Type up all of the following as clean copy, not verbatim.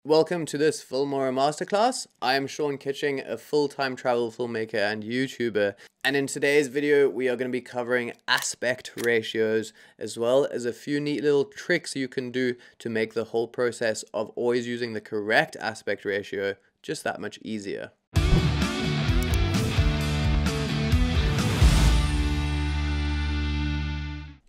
Welcome to this Filmora Masterclass. I am Sean Kitching, a full-time travel filmmaker and YouTuber. And in today's video, we are going to be covering aspect ratios, as well as a few neat little tricks you can do to make the whole process of always using the correct aspect ratio just that much easier.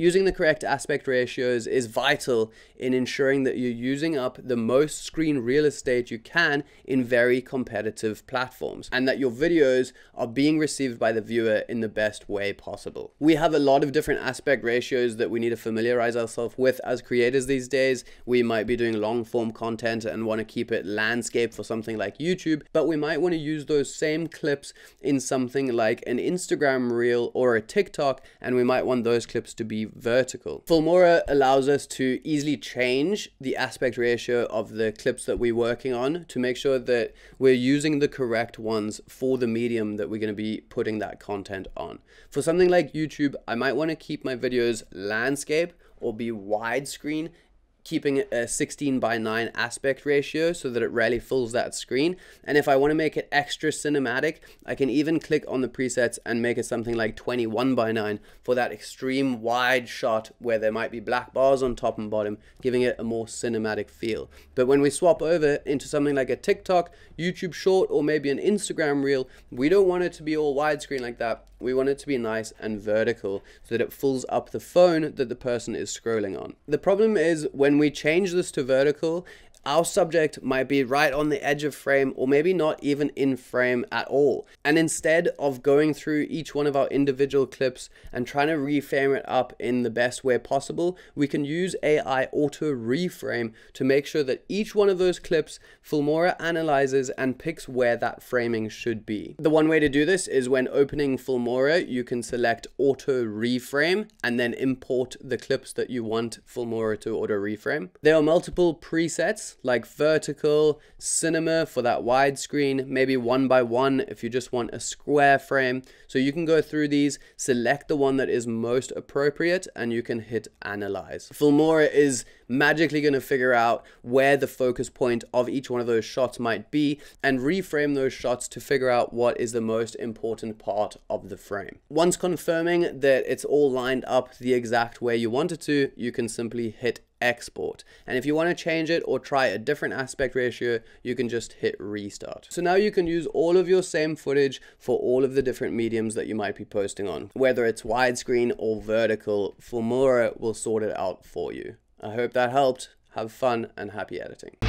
Using the correct aspect ratios is vital in ensuring that you're using up the most screen real estate you can in very competitive platforms, and that your videos are being received by the viewer in the best way possible. We have a lot of different aspect ratios that we need to familiarize ourselves with as creators these days. We might be doing long form content and want to keep it landscape for something like YouTube, but we might want to use those same clips in something like an Instagram reel or a TikTok, and we might want those clips to be vertical. Filmora allows us to easily change the aspect ratio of the clips that we're working on to make sure that we're using the correct ones for the medium that we're going to be putting that content on. For something like YouTube, I might want to keep my videos landscape or be widescreen, keeping a 16:9 aspect ratio so that it really fills that screen. And if I want to make it extra cinematic, I can even click on the presets and make it something like 21:9 for that extreme wide shot where there might be black bars on top and bottom, giving it a more cinematic feel. But when we swap over into something like a TikTok, YouTube short, or maybe an Instagram reel, we don't want it to be all widescreen like that. We want it to be nice and vertical so that it fills up the phone that the person is scrolling on. The problem is when we change this to vertical, our subject might be right on the edge of frame, or maybe not even in frame at all. And instead of going through each one of our individual clips and trying to reframe it up in the best way possible, we can use AI auto reframe to make sure that each one of those clips Filmora analyzes and picks where that framing should be. The one way to do this is when opening Filmora, you can select auto reframe and then import the clips that you want Filmora to auto reframe. There are multiple presets like vertical, cinema for that widescreen, maybe 1:1 if you just want a square frame. So you can go through these, select the one that is most appropriate, and you can hit analyze. Filmora is magically going to figure out where the focus point of each one of those shots might be and reframe those shots to figure out what is the most important part of the frame. Once confirming that it's all lined up the exact way you want it to, you can simply hit export. And if you want to change it or try a different aspect ratio, you can just hit restart. So now you can use all of your same footage for all of the different mediums that you might be posting on. Whether it's widescreen or vertical, Filmora will sort it out for you. I hope that helped. Have fun and happy editing.